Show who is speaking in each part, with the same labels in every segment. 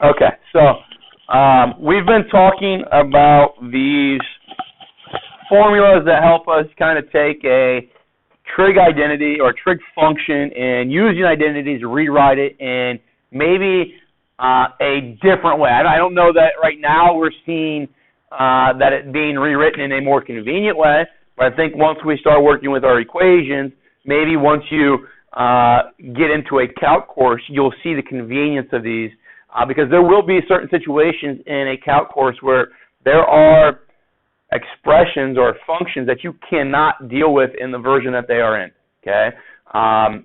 Speaker 1: Okay, so we've been talking about these formulas that help us kind of take a trig identity or trig function and using identities to rewrite it in maybe a different way. I don't know that right now we're seeing that it being rewritten in a more convenient way, but I think once we start working with our equations, maybe once you get into a calc course, you'll see the convenience of these because there will be certain situations in a calc course where there are expressions or functions that you cannot deal with in the version that they are in, okay?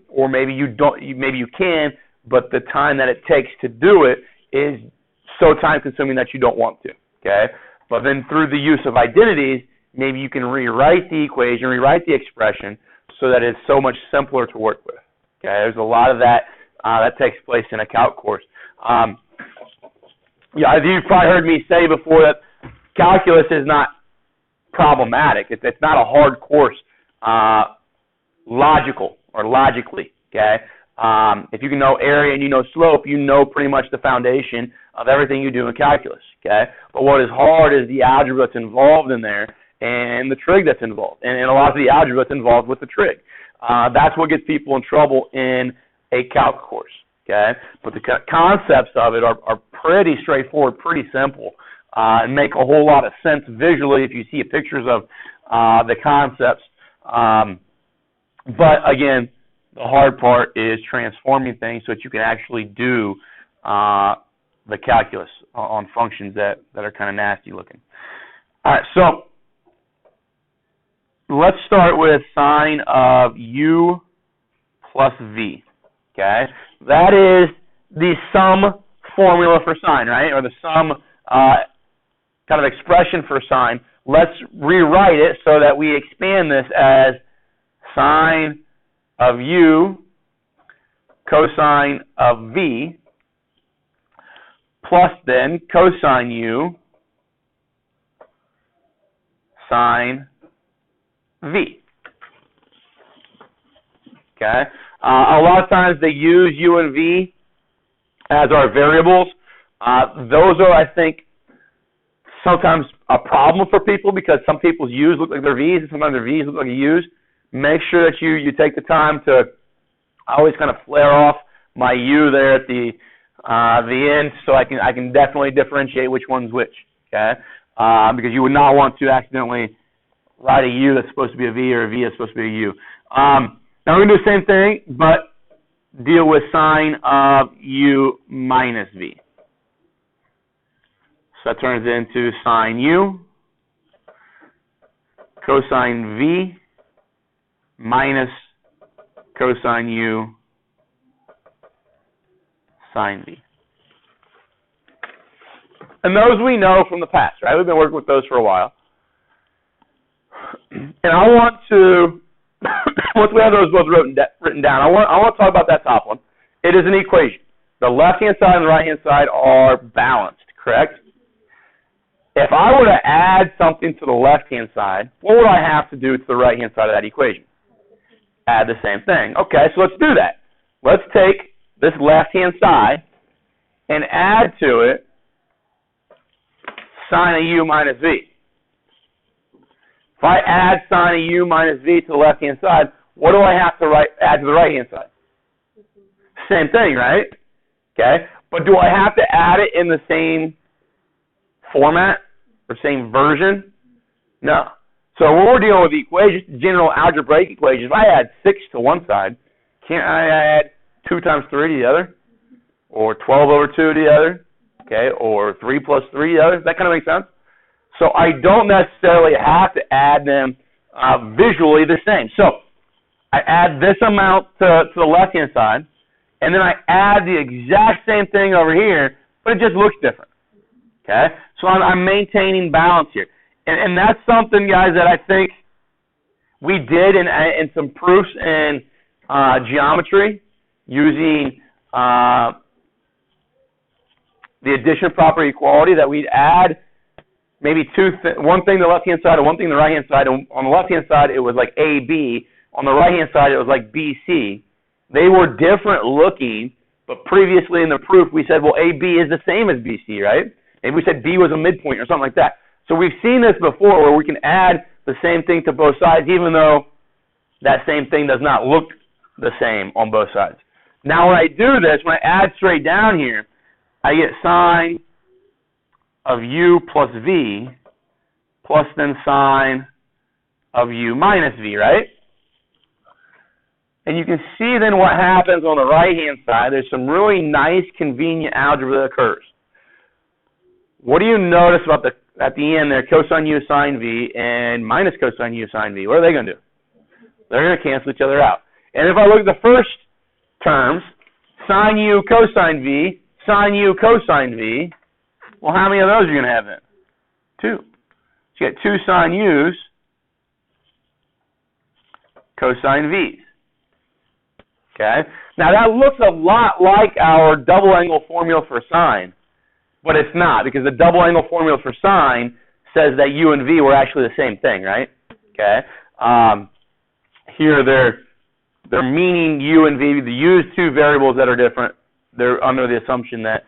Speaker 1: Or maybe you don't, maybe you can, but the time that it takes to do it is so time-consuming that you don't want to, okay? But then through the use of identities, maybe you can rewrite the equation, rewrite the expression so that it's so much simpler to work with, okay? There's a lot of that that takes place in a calc course. Yeah, you've probably heard me say before that calculus is not problematic. It's not a hard course logically, okay? If you can know area and you know slope, you know pretty much the foundation of everything you do in calculus, okay? But what is hard is the algebra that's involved in there and the trig that's involved, and a lot of the algebra that's involved with the trig. That's what gets people in trouble in a calc course, okay? But the concepts of it are pretty straightforward, pretty simple, and make a whole lot of sense visually if you see pictures of the concepts. But again, the hard part is transforming things so that you can actually do the calculus on functions that are kind of nasty looking. All right, so let's start with sine of u plus v, okay? That is the sum formula for sine, right? Or the sum kind of expression for sine. Let's rewrite it so that we expand this as sine of u cosine of v plus then cosine u sine v. Okay? A lot of times they use u and v as our variables. Those are, I think, sometimes a problem for people because some people's u's look like their v's and sometimes their v's look like u's. Make sure that you take the time to always kind of flare off my u there at the end so I can definitely differentiate which one's which, okay? Because you would not want to accidentally write a u that's supposed to be a v or a v that's supposed to be a u. Now we're going to do the same thing, but deal with sine of u minus v. So that turns into sine u cosine v minus cosine u sine v. And those we know from the past, right? We've been working with those for a while. And I want to, once we have those both written down, I want to talk about that top one. It is an equation. The left-hand side and the right-hand side are balanced, correct? If I were to add something to the left-hand side, what would I have to do to the right-hand side of that equation? Add the same thing. Okay, so let's do that. Let's take this left-hand side and add to it sine of u minus v. If I add sine of u minus v to the left-hand side, what do I have to add to the right-hand side? Same thing, right? Okay, but do I have to add it in the same format or same version? No. So when we're dealing with the equations, general algebraic equations, if I add 6 to one side, can't I add 2 times 3 to the other? Or 12 over 2 to the other? Okay, or 3 plus 3 to the other? Does that kind of make sense? So I don't necessarily have to add them visually the same. So I add this amount to the left-hand side, and then I add the exact same thing over here, but it just looks different. Okay? So I'm maintaining balance here. And that's something, guys, that I think we did in some proofs in geometry using the addition property equality, that we'd add maybe one thing to the left-hand side and one thing to the right-hand side. And on the left-hand side, it was like AB. On the right-hand side, it was like BC. They were different looking, But previously in the proof, we said, well, AB is the same as BC, right? Maybe we said B was a midpoint or something like that. So we've seen this before where we can add the same thing to both sides, even though that same thing does not look the same on both sides. Now when I do this, when I add straight down here, I get sine of U plus V plus then sine of U minus V, right? And you can see then what happens on the right-hand side. There's some really nice, convenient algebra that occurs. What do you notice about at the end there, cosine U sine V and minus cosine U sine V? What are they going to do? They're going to cancel each other out. And if I look at the first terms, sine U cosine V, sine U cosine V, well, how many of those are you going to have then? 2. So you get 2 sine U's, cosine V's. Okay? Now that looks a lot like our double angle formula for sine, but it's not, because the double angle formula for sine says that U and V were actually the same thing, right? Okay? Here they're meaning U and V. They use 2 variables that are different. They're under the assumption that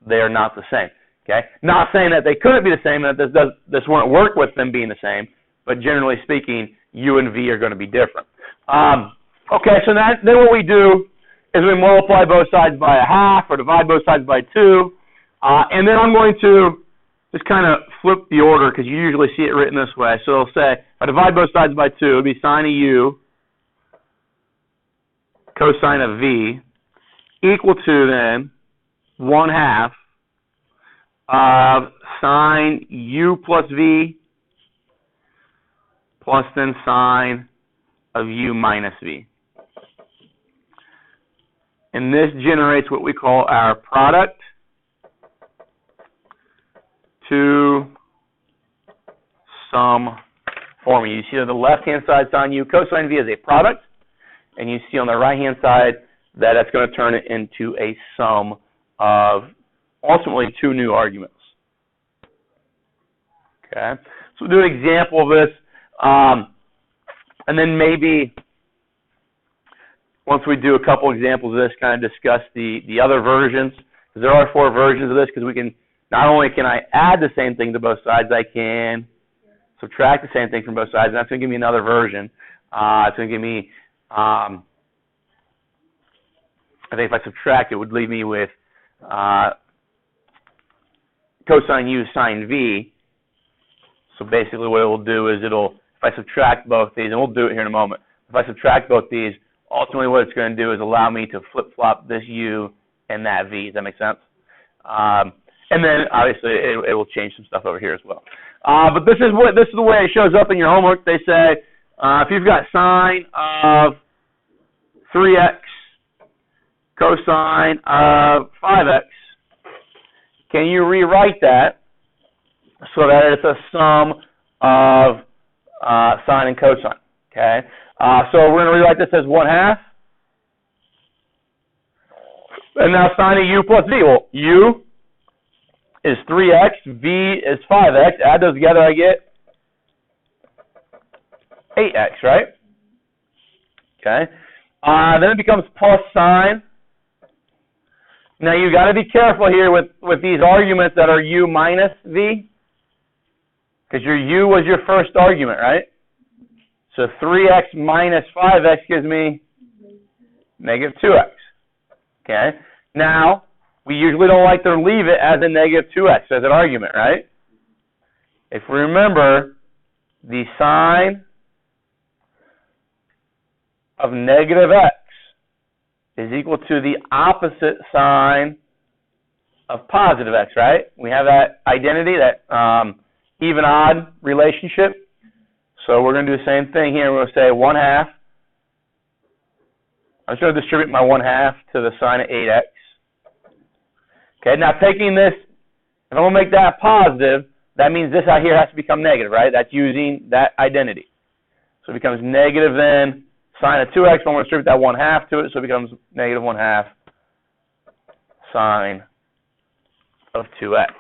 Speaker 1: they are not the same. Okay? Not saying that they couldn't be the same and that this wouldn't work with them being the same, but generally speaking, U and V are going to be different. Okay, so then what we do is we multiply both sides by 1/2 or divide both sides by 2. And then I'm going to just kind of flip the order because you usually see it written this way. So it'll say, if I divide both sides by 2, it'll be sine of U cosine of V equal to then 1/2 of sine U plus V plus then sine of U minus V. And this generates what we call our product to sum formula. You see on the left-hand side, sine U cosine V is a product, and you see on the right-hand side that it's going to turn it into a sum of ultimately 2 new arguments. Okay, so we'll do an example of this, and then maybe once we do a couple examples of this, kind of discuss the other versions, because there are 4 versions of this, because we can, not only can I add the same thing to both sides, I can subtract the same thing from both sides, and that's going to give me another version. It's going to give me, I think if I subtract, it would leave me with cosine U sine V. So basically what it will do is if I subtract both these, and we'll do it here in a moment, if I subtract both these, ultimately what it's going to do is allow me to flip-flop this U and that V. Does that make sense? And then obviously it will change some stuff over here as well. But this is the way it shows up in your homework. They say if you've got sine of 3x cosine of 5x, can you rewrite that so that it's a sum of sine and cosine? Okay. So we're going to rewrite this as 1/2. And now sine of U plus V. Well, U is 3x, V is 5x. Add those together, I get 8x, right? Okay. Then it becomes plus sine. Now you got to be careful here with these arguments that are U minus V, because your U was your first argument, right? So 3x minus 5x gives me negative 2x. Okay. Now, we usually don't like to leave it as a negative 2x as an argument, right? If we remember, the sine of negative x is equal to the opposite sine of positive x, right? We have that identity, that even-odd relationship. So we're going to do the same thing here. We're going to say 1/2. I'm just going to distribute my 1/2 to the sine of 8x. Okay, now taking this, if I'm going to make that positive, that means this out here has to become negative, right? That's using that identity. So it becomes negative then sine of 2x. I'm going to distribute that 1/2 to it, so it becomes negative 1/2 sine of 2x.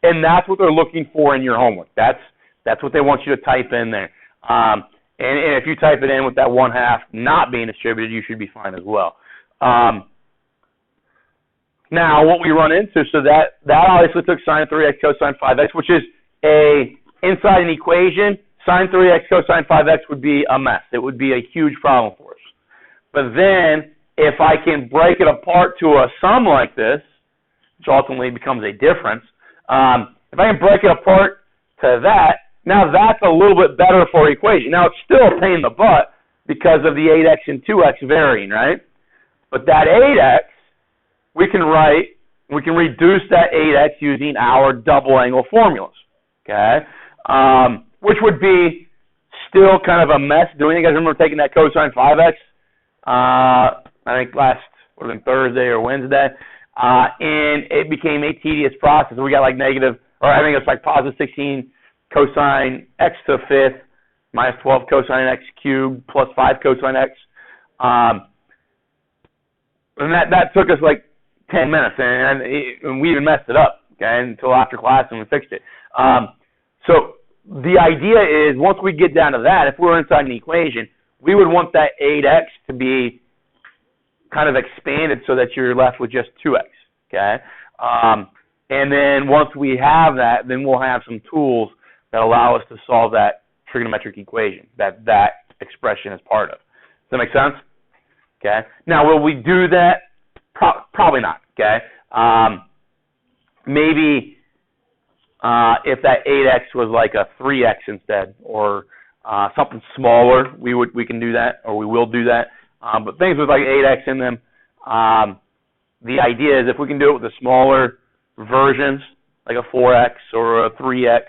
Speaker 1: And that's what they're looking for in your homework. That's what they want you to type in there. And if you type it in with that 1/2 not being distributed, you should be fine as well. Now, what we run into, so that obviously took sine 3x cosine 5x, which is inside an equation, sine 3x cosine 5x would be a mess. It would be a huge problem for us. But then, if I can break it apart to a sum like this, which ultimately becomes a difference, if I can break it apart to that, now that's a little bit better for an equation. Now, it's still a pain in the butt because of the 8x and 2x varying, right? But that 8x, we can reduce that 8x using our double angle formulas, okay? Which would be still kind of a mess doing it. You guys remember taking that cosine 5x? I think Thursday or Wednesday, and it became a tedious process. We got like positive 16 cosine x to the 5th minus 12 cosine x cubed plus 5 cosine x. And that took us like 10 minutes, and we even messed it up, okay, until after class and we fixed it. So the idea is once we get down to that, if we're inside an equation, we would want that 8x to be kind of expanded so that you're left with just 2x, okay? And then once we have that, then we'll have some tools that allow us to solve that trigonometric equation that expression is part of. Does that make sense? Okay. Now, will we do that? Probably not, okay? Maybe if that 8x was like a 3x instead, or something smaller, we can do that, or we will do that. But things with like 8x in them, the idea is if we can do it with the smaller versions, like a 4x or a 3x,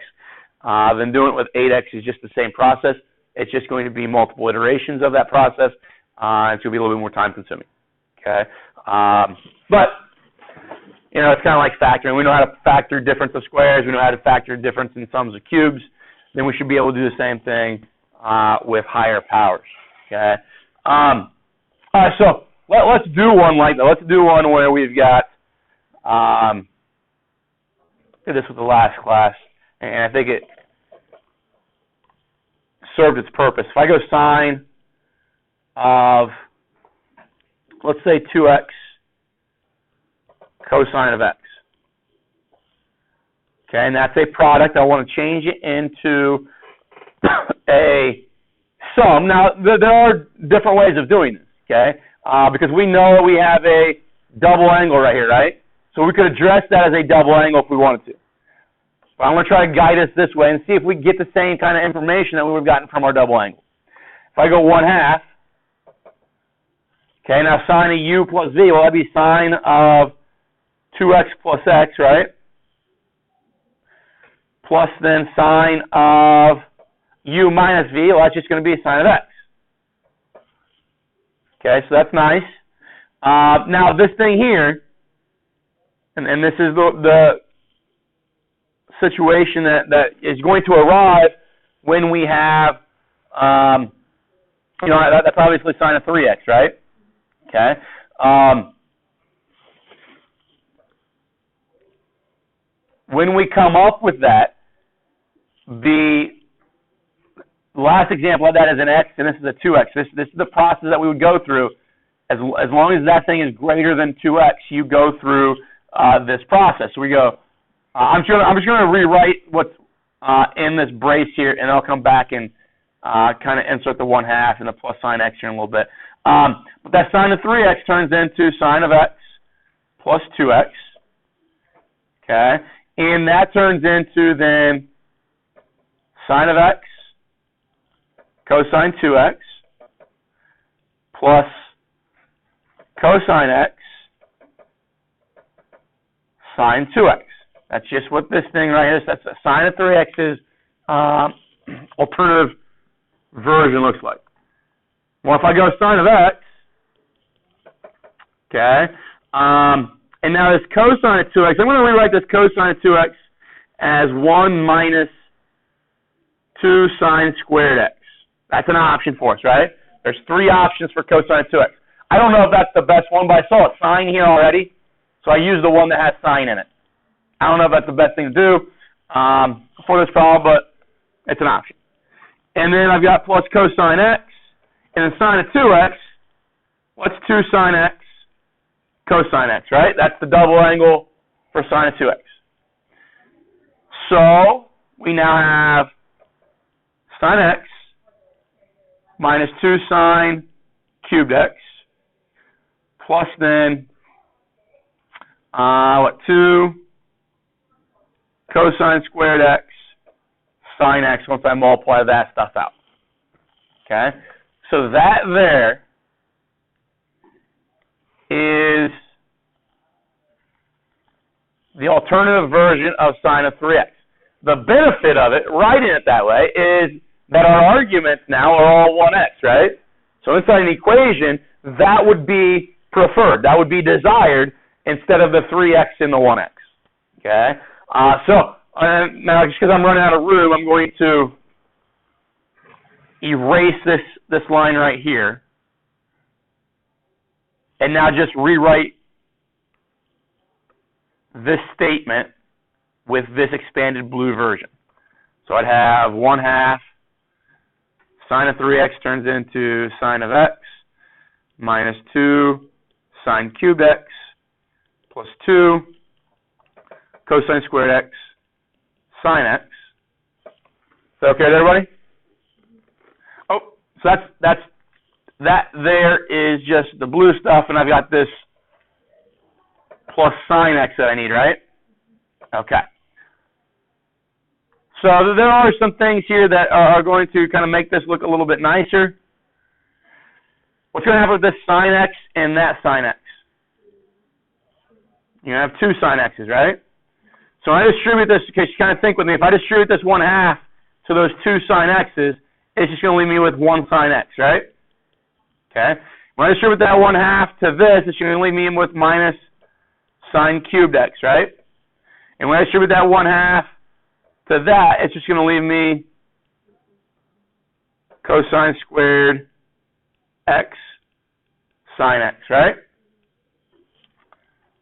Speaker 1: then doing it with 8x is just the same process. It's just going to be multiple iterations of that process. It's going to be a little bit more time consuming. Okay, but it's kind of like factoring. We know how to factor difference of squares. We know how to factor difference in sums of cubes. Then we should be able to do the same thing with higher powers. Okay. All right. So let's do one like that. Let's do one where we've got. Did this with the last class, and I think it served its purpose. If I go sine of, let's say, 2x cosine of x. Okay, and that's a product. I want to change it into a sum. Now, there are different ways of doing this, okay? Because we know we have a double angle right here, right? So we could address that as a double angle if we wanted to. But I'm going to try to guide us this way and see if we can get the same kind of information that we would have gotten from our double angle. If I go 1/2, okay, now sine of u plus v, well, that'd be sine of 2x plus x, right? Plus then sine of u minus v, well, that's just going to be sine of x. Okay, so that's nice. Now this thing here, and this is the situation that is going to arrive when we have, that's obviously sine of 3x, right? Okay. When we come up with that, the last example of that is an x, and this is a 2x. This is the process that we would go through. As long as that thing is greater than 2x, you go through this process. So we go, I'm just going to rewrite what's in this brace here, and I'll come back and kind of insert the 1/2 and the plus sine x here in a little bit. But that sine of 3x turns into sine of x plus 2x. Okay? And that turns into then sine of x cosine 2x plus cosine x sine 2x. That's just what this thing right here is. That's a sine of 3x's alternative version looks like. Well, if I go sine of x, okay, and now this cosine of 2x, I'm going to rewrite this cosine of 2x as 1 minus 2 sine squared x. That's an option for us, right? There's 3 options for cosine of 2x. I don't know if that's the best one, but I saw a sine here already, so I used the one that has sine in it. I don't know if that's the best thing to do for this problem, but it's an option. And then I've got plus cosine x. And then sine of 2x, what's 2 sine x? Cosine x, right? That's the double angle for sine of 2x. So we now have sine x minus 2 sine cubed x plus then 2 cosine squared x sine x once I multiply that stuff out. Okay? So that there is the alternative version of sine of 3x. The benefit of it, writing it that way, is that our arguments now are all 1x, right? So inside an equation, that would be preferred. That would be desired instead of the 3x and the 1x. Okay? Now, just because I'm running out of room, I'm going to erase this line right here. And now just rewrite this statement with this expanded blue version. So I'd have 1/2 sine of 3x turns into sine of x minus 2 sine cubed x plus 2 cosine squared x sine x. Is that okay with everybody? Oh, so that there is just the blue stuff, and I've got this plus sine x that I need, right? Okay. So there are some things here that are going to kind of make this look a little bit nicer. What's going to happen with this sine x and that sine x? You have 2 sine x's, right? So when I distribute this, in case you kind of think with me, if I distribute this 1/2 to those 2 sine x's, it's just going to leave me with 1 sine x, right? Okay. When I distribute that 1/2 to this, it's going to leave me with minus sine cubed x, right? And when I distribute that 1/2 to that, it's just going to leave me cosine squared x sine x, right?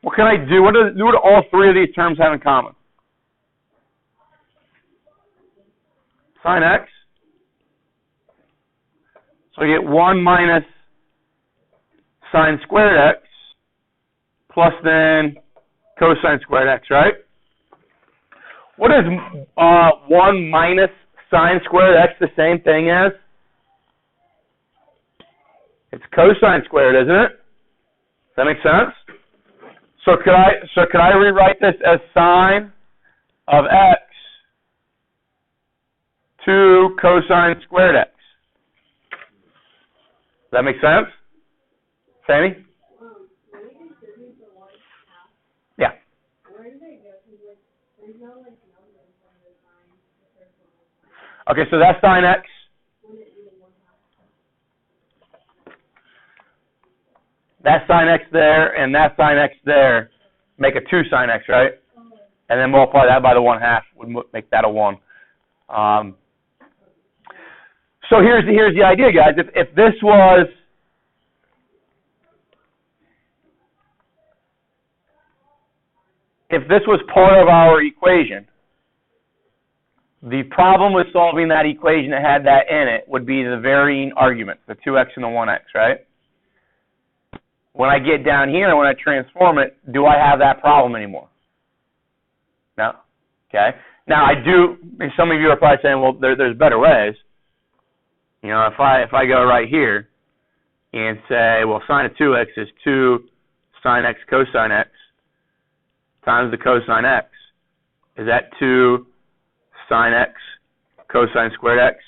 Speaker 1: What can I do? What do all 3 of these terms have in common? Sine x. So I get 1 minus sine squared x plus then cosine squared x, right? What is 1 minus sine squared x the same thing as? It's cosine squared, isn't it? Does that make sense? So could I rewrite this as sine of x 2 cosine squared x? Does that make sense? Sammy? Yeah. Okay, so that's sine x. That sine x there and that sine x there make a 2 sine x, right? And then multiply that by the 1/2 would make that a 1. So here's the idea, guys. If this was part of our equation, the problem with solving that equation that had that in it would be the varying arguments, the 2x and the 1x, right? When I get down here and when I transform it, do I have that problem anymore? No. Okay. Now I do. Some of you are probably saying, "Well, there's better ways." You know, if I go right here and say, well, sine of 2x is 2 sine x cosine x times the cosine x, is that 2 sine x cosine squared x,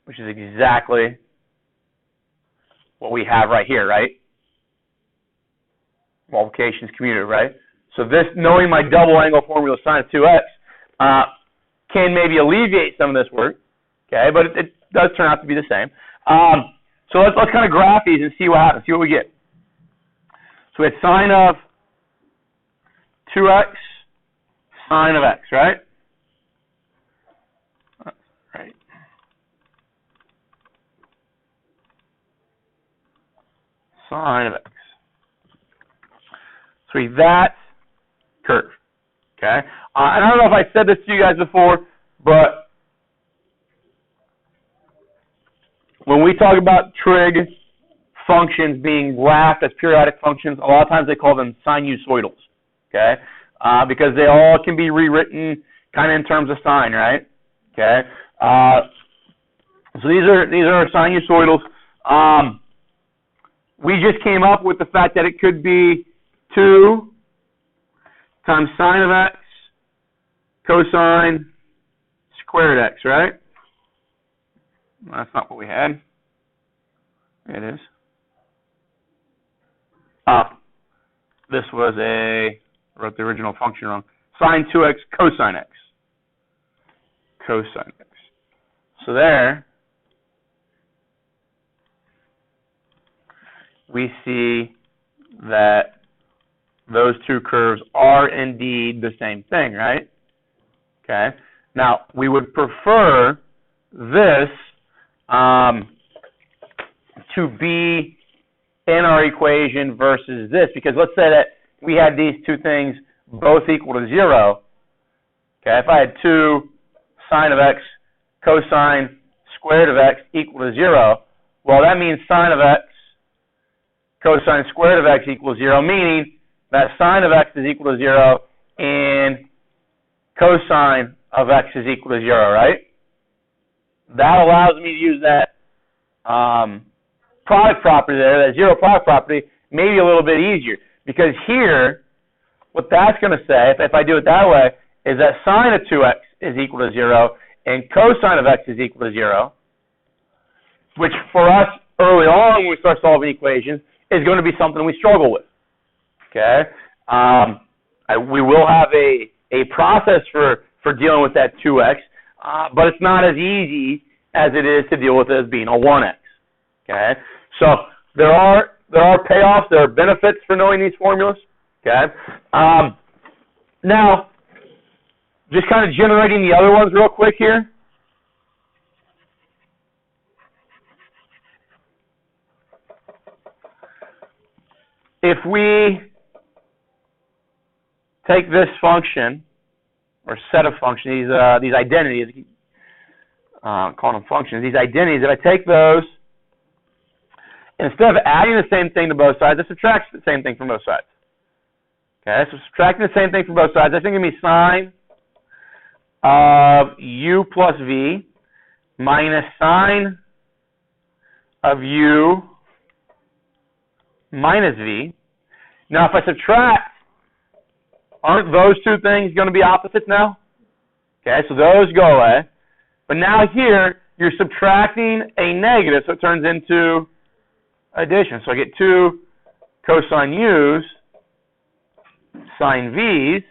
Speaker 1: which is exactly what we have right here, right? Multiplication is commutative, right? So this, knowing my double angle formula sine of 2x, can maybe alleviate some of this work, okay? But it does turn out to be the same. So let's kind of graph these and see what happens, see what we get. So we had sine of 2x, sine of x, right? Right. Sine of x. So we have that curve, okay? And I don't know if I said this to you guys before, but when we talk about trig functions being graphed as periodic functions, a lot of times they call them sinusoidals, okay? Because they all can be rewritten kind of in terms of sine, right? Okay. So these are sinusoidals. We just came up with the fact that it could be 2 times sine of x cosine squared x, right? That's not what we had. It is. This was I wrote the original function wrong. Sine 2x cosine x. Cosine x. So there, we see that those two curves are indeed the same thing, right? Okay. Now, we would prefer this to be in our equation versus this, because let's say that we had these two things both equal to 0. Okay, if I had 2 sine of x cosine squared of x equal to 0, well, that means sine of x cosine squared of x equals 0, meaning that sine of x is equal to 0 and cosine of x is equal to 0, right? That allows me to use that product property there, that zero product property, maybe a little bit easier. Because here, what that's going to say, if I do it that way, is that sine of 2x is equal to 0 and cosine of x is equal to 0, which for us early on when we start solving equations is going to be something we struggle with. Okay? We will have a process for dealing with that 2x, but it's not as easy as it is to deal with it as being a 1x. Okay? So there are payoffs, there are benefits for knowing these formulas. Okay? Now, just kind of generating the other ones real quick here. If we take this function, or set of functions, these identities, call them functions, these identities, if I take those, instead of adding the same thing to both sides, I subtract the same thing from both sides. Okay, so subtracting the same thing from both sides, that's going to be sine of u plus v minus sine of u minus v. Now, if I subtract, aren't those two things going to be opposites now? Okay, so those go away. But now here, you're subtracting a negative, so it turns into addition. So I get 2 cosine u's sine v's,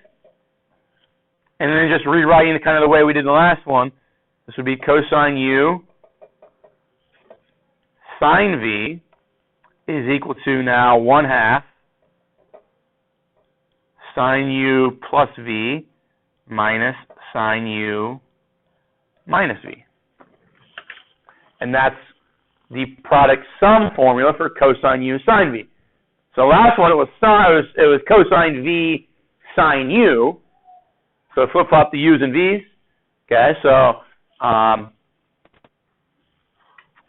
Speaker 1: and then just rewriting it kind of the way we did in the last one. This would be cosine u sine v is equal to now 1/2 sine u plus v minus sine u minus v. And that's the product sum formula for cosine u sine v. So last one, it was cosine v sine u. So flip-flop the u's and v's. Okay, so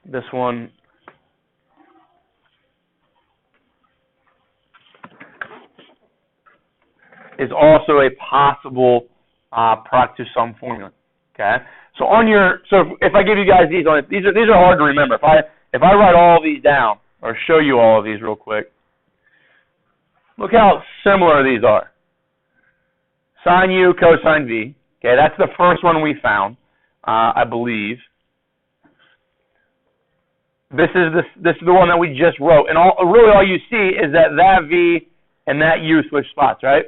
Speaker 1: this one is also a possible product to sum formula. Okay, so if I give you guys these are hard to remember. If I write all of these down or show you all of these real quick, look how similar these are. Sine u cosine v. Okay, that's the first one we found, I believe. This is the one that we just wrote, and really all you see is that v and that u switch spots, right?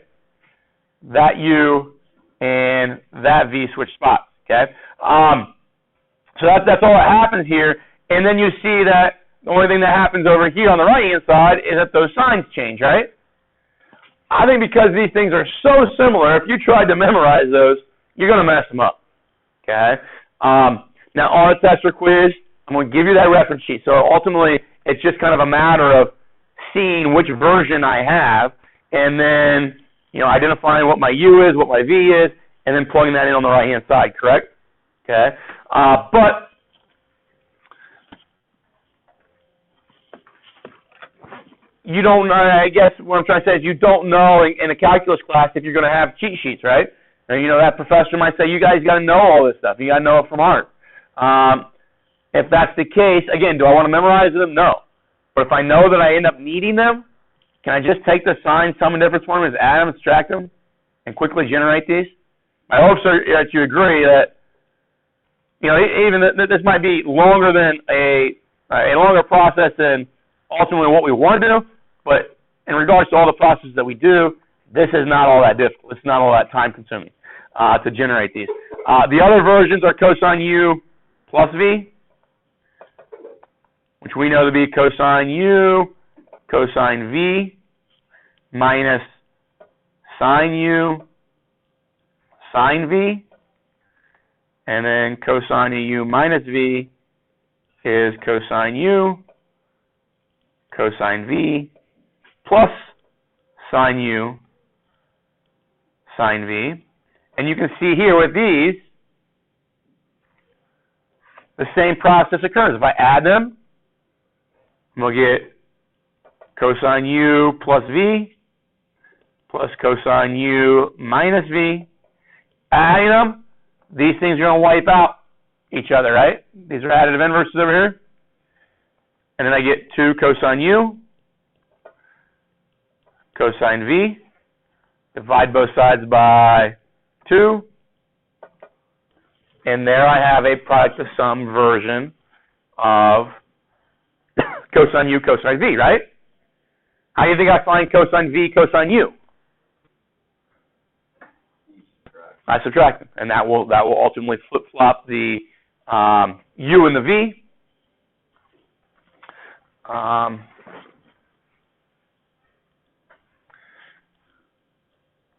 Speaker 1: That u and that v switch spots. Okay, so that's all that happens here, and then you see that the only thing that happens over here on the right hand side is that those signs change, right? I think because these things are so similar, if you tried to memorize those, you're going to mess them up. Okay, now on a test or quiz, I'm going to give you that reference sheet. So ultimately, it's just kind of a matter of seeing which version I have, and then identifying what my u is, what my v is, and then plugging that in on the right-hand side, correct? Okay. But you don't know, I guess what I'm trying to say is you don't know in a calculus class if you're going to have cheat sheets, right? And, you know, that professor might say, you guys got to know all this stuff. You got to know it from heart. If that's the case, again, do I want to memorize them? No. But if I know that I end up needing them, can I just take the sign, sum and difference formulas, add them, subtract them, and quickly generate these? My hopes are that you agree that, you know, even this might be longer than a longer process than ultimately what we want to do, but in regards to all the processes that we do, this is not all that difficult. It's not all that time consuming to generate these. The other versions are cosine U plus V, which we know to be cosine U, cosine V, minus sine U, sine V, and then cosine U minus V is cosine U, cosine V, plus sine U, sine V. And you can see here with these, the same process occurs. If I add them, we'll get cosine U plus V plus cosine U minus V. Adding them, these things are going to wipe out each other, right? These are additive inverses over here. And then I get 2 cosine U, cosine V. Divide both sides by 2. And there I have a product of sum version of cosine U, cosine V, right? How do you think I find cosine V, cosine U? I subtract them, and that will ultimately flip-flop the U and the V.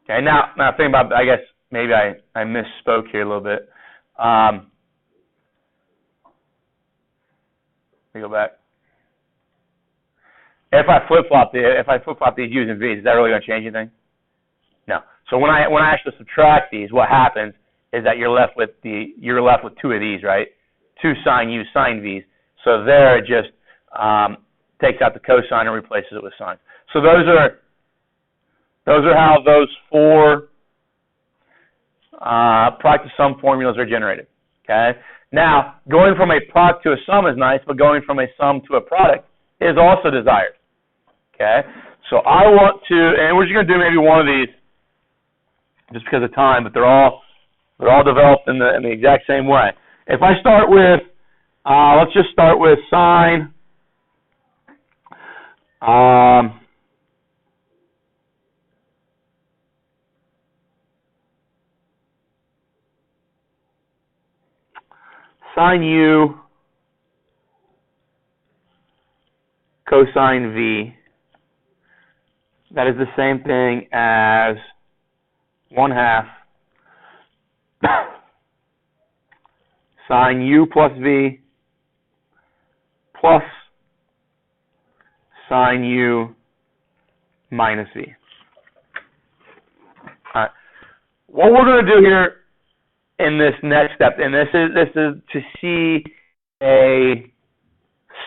Speaker 1: Okay, now think about, I guess maybe I misspoke here a little bit. Let me go back. If I flip-flop these U's and V's, is that really going to change anything? No. So when I actually subtract these, what happens is that you're left with 2 of these, right? 2 sine U's, sine V's. So there it just takes out the cosine and replaces it with sine. So those are how those 4 product to sum formulas are generated. Okay. Now going from a product to a sum is nice, but going from a sum to a product is also desired. Okay. So I want to, and we're just going to do maybe one of these just because of time, but they're all developed in the exact same way. If I start with, let's just start with sine. Sine U cosine V. That is the same thing as 1/2 sine U plus V plus sine U minus V. All right. What we're going to do here in this next step, and this is to see a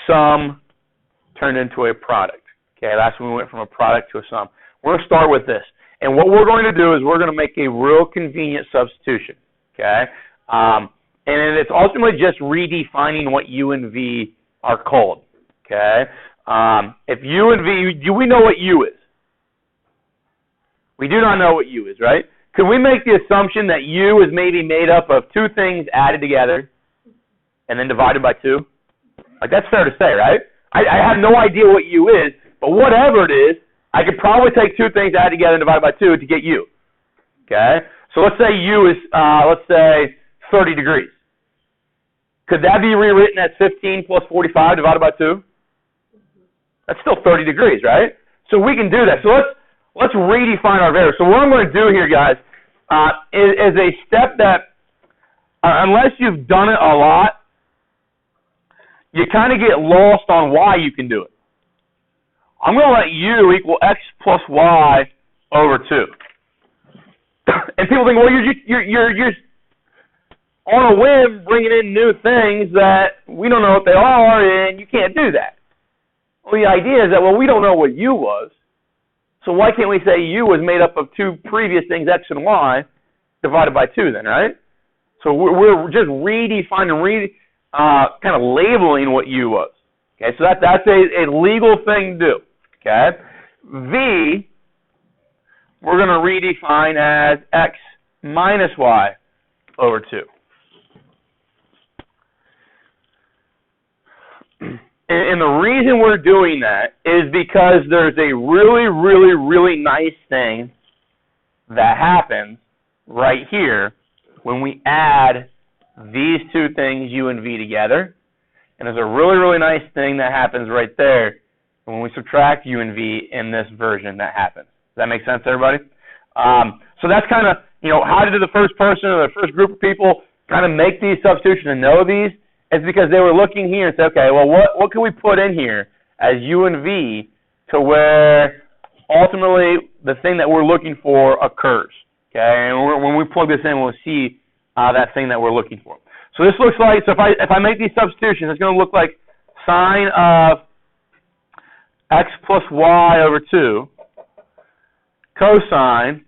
Speaker 1: sum turned into a product. Okay, that's when we went from a product to a sum. We're going to start with this. And what we're going to do is we're going to make a real convenient substitution. Okay? And it's ultimately just redefining what U and V are called. Okay? If U and V, do we know what U is? We do not know what U is, right? Could we make the assumption that U is maybe made up of 2 things added together and then divided by 2? Like, that's fair to say, right? I have no idea what U is, but whatever it is, I could probably take 2 things added together and divide by 2 to get U. Okay? So let's say U is, let's say, 30 degrees. Could that be rewritten as 15 plus 45 divided by 2? That's still 30 degrees, right? So we can do that. So let's redefine our variable. So what I'm going to do here, guys, is a step that, unless you've done it a lot, you kind of get lost on why you can do it. I'm going to let U equal x plus y over 2. And people think, well, you're on a whim bringing in new things that we don't know what they are, and you can't do that. Well, the idea is that, well, we don't know what u was, so why can't we say u was made up of two previous things, x and y, divided by 2 then, right? So we're just redefining, kind of labeling what u was. Okay, so that's a legal thing to do. Okay, v, we're going to redefine as x minus y over 2. And the reason we're doing that is because there's a really, really, really nice thing that happens right here when we add these two things, u and v, together. And there's a really, really nice thing that happens right there when we subtract u and v in this version that happens. Does that make sense, everybody? So that's kind of, how did the first person or the first group of people kind of make these substitutions and know these? It's because they were looking here and said, okay, well, what can we put in here as u and v to where ultimately the thing that we're looking for occurs? Okay, and when we plug this in, we'll see that thing that we're looking for. So this looks like, so if I make these substitutions, it's going to look like sine of x plus y over 2 cosine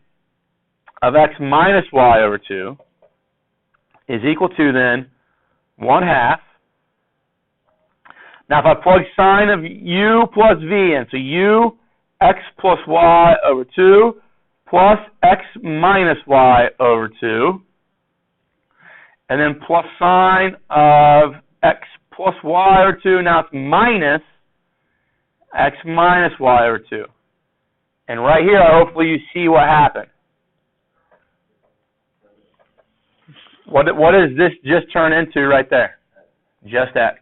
Speaker 1: of x minus y over 2 is equal to then 1/2. Now if I plug sine of u plus v in, so u x plus y over 2 plus x minus y over 2, and then plus sine of x plus y over 2, now it's minus x minus y over 2. And right here, hopefully you see what happened. What does this just turn into right there? Just x.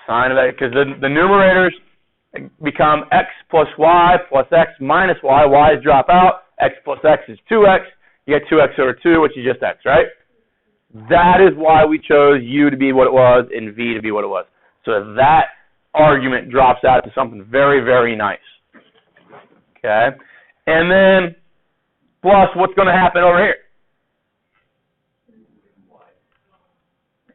Speaker 1: Sine of x, because the numerators become x plus y plus x minus y. Y's drop out. X plus x is 2x. You get 2x over 2, which is just x, right? That is why we chose u to be what it was and v to be what it was. So that argument drops out to something very, very nice. Okay? And then, plus, what's going to happen over here?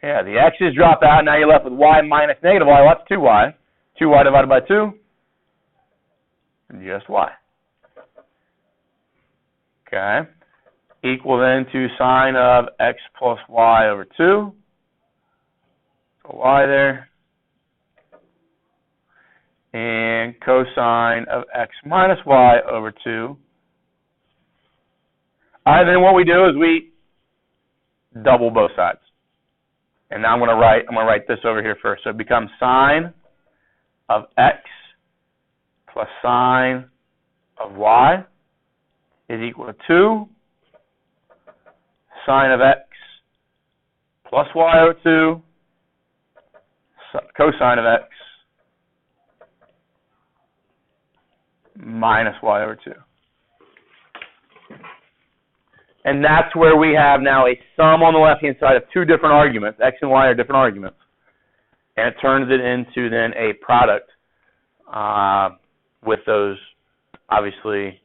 Speaker 1: Yeah, the x's drop out. Now you're left with y minus negative y. Well, that's 2y. 2y divided by 2, just y. Okay? Equal then to sine of x plus y over 2. So y there. And cosine of x minus y over 2. All right, then what we do is we double both sides. And now I'm going to write this over here first. So it becomes sine of x plus sine of y is equal to 2 sine of x plus y over 2 cosine of x minus y over 2. And that's where we have now a sum on the left-hand side of two different arguments. X and y are different arguments. And it turns it into then a product with those, obviously,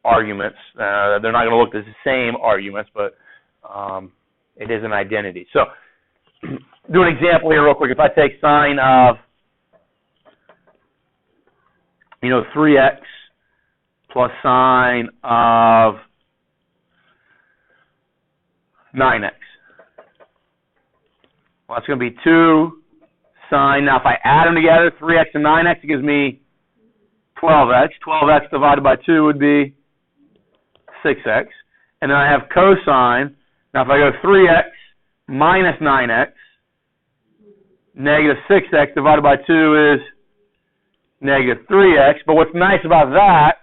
Speaker 1: arguments. They're not going to look the same arguments, but it is an identity. So, do an example here real quick. If I take sine of, 3x plus sine of 9x. Well, that's going to be 2 sine. Now, if I add them together, 3x and 9x, it gives me 12x. 12x divided by 2 would be 6x. And then I have cosine. Now, if I go 3x minus 9x, negative 6x divided by 2 is negative 3x. But what's nice about that,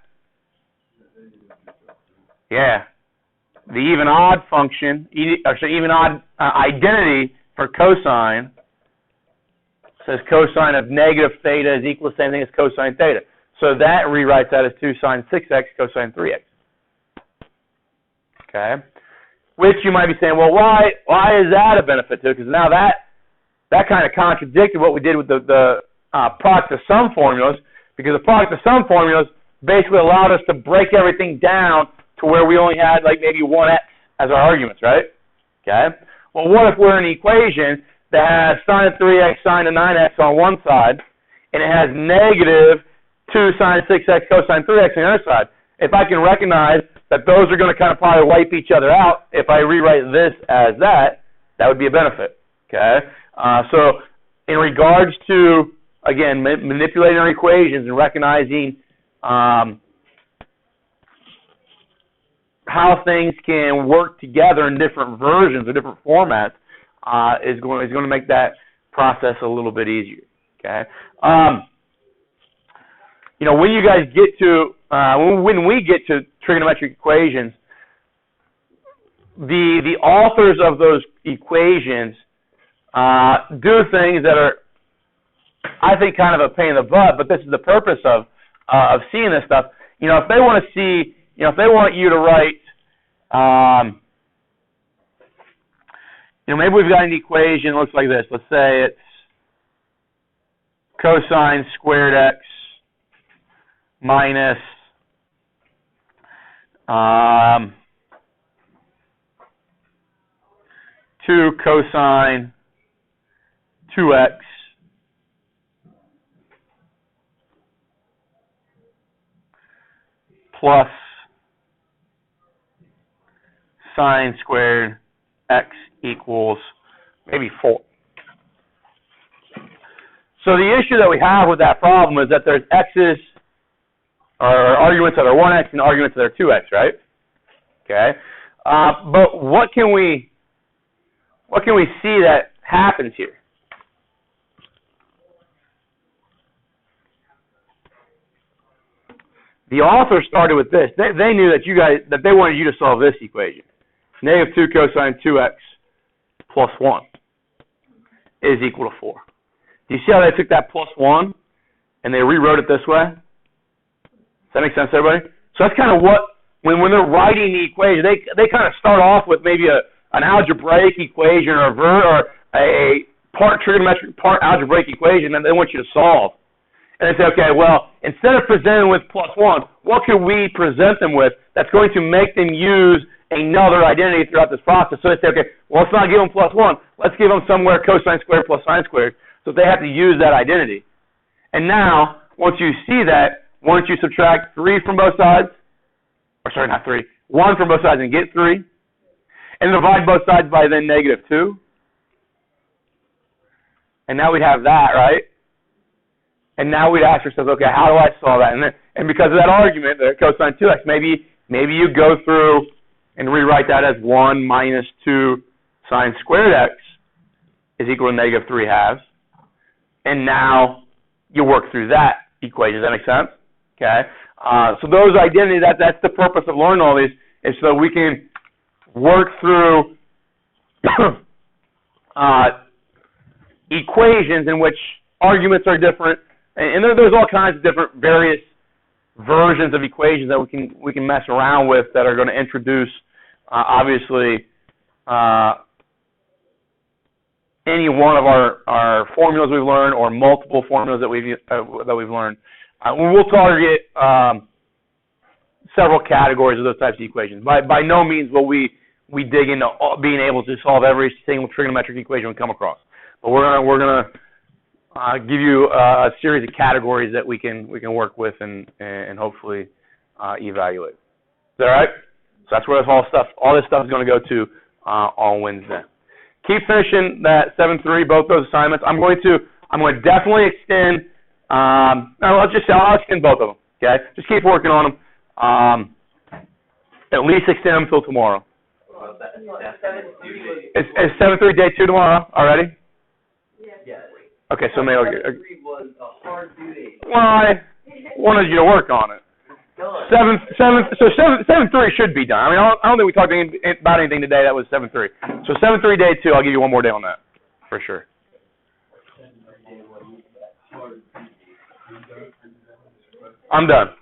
Speaker 1: the even-odd function, even-odd identity for cosine says cosine of negative theta is equal to the same thing as cosine theta. So that rewrites that as 2 sine 6x cosine 3x. Okay? Which you might be saying, well, why is that a benefit to it? Because now that kind of contradicted what we did with the product of sum formulas, because the product of sum formulas basically allowed us to break everything down to where we only had like maybe 1x as our arguments, right? Okay? Well, what if we're in an equation that has sine of 3x, sine of 9x on one side, and it has negative 2 sine 6x cosine 3x on the other side. If I can recognize that those are going to kind of probably wipe each other out, if I rewrite this as that, that would be a benefit. Okay? So in regards to, again, manipulating our equations and recognizing how things can work together in different versions or different formats is going to make that process a little bit easier. Okay? When you guys get to when we get to trigonometric equations, the authors of those equations do things that are, I think, kind of a pain in the butt, but this is the purpose of seeing this stuff. If they want to see, if they want you to write, maybe we've got an equation that looks like this. Let's say it's cosine squared x minus 2 cosine 2x plus sine squared x equals maybe 4. So the issue that we have with that problem is that there's x's, or arguments that are 1x and arguments that are 2x, right? Okay. But what can we see that happens here? The author started with this. They knew that they wanted you to solve this equation. Negative 2 cosine 2x plus 1 is equal to 4. Do you see how they took that plus 1 and they rewrote it this way? Does that make sense, everybody? So that's kind of what, when they're writing the equation, they kind of start off with maybe an algebraic equation or a part trigonometric, part algebraic equation that they want you to solve. And they say, okay, well, instead of presenting with plus 1, what could we present them with that's going to make them use another identity throughout this process? So they say, okay, well, let's not give them plus 1. Let's give them somewhere cosine squared plus sine squared. So they have to use that identity. And now, once you see that, once you subtract 3 from both sides, or sorry, not 3, 1 from both sides and get 3, and divide both sides by then negative 2. And now we have that, right? And now we'd ask ourselves, okay, how do I solve that? And because of that argument, the cosine 2x, maybe you go through and rewrite that as 1 minus 2 sine squared x is equal to negative 3 halves. And now you work through that equation. Does that make sense? Okay. So those identities, that's the purpose of learning all these, is so we can work through equations in which arguments are different. And there's all kinds of different various versions of equations that we can mess around with that are going to introduce, obviously, any one of our formulas we've learned or multiple formulas that we've learned. We'll target several categories of those types of equations. By no means will we dig into being able to solve every single trigonometric equation we come across. But we're gonna give you a series of categories that we can work with and hopefully evaluate. Is that all right? So that's where all this stuff is going to go to on Wednesday. Keep finishing that 7-3, both those assignments. I'm going to definitely extend. I'll extend both of them. Okay, just keep working on them. At least extend them until tomorrow. Is 7-3 day 2 tomorrow already? Yes. Okay, so maybe
Speaker 2: 7-3 was a hard due date.
Speaker 1: Well, I wanted you to work on it. 7-3 should be done. I mean, I don't think we talked about anything today that was 7-3. So 7-3 day 2, I'll give you one more day on that for sure. I'm done.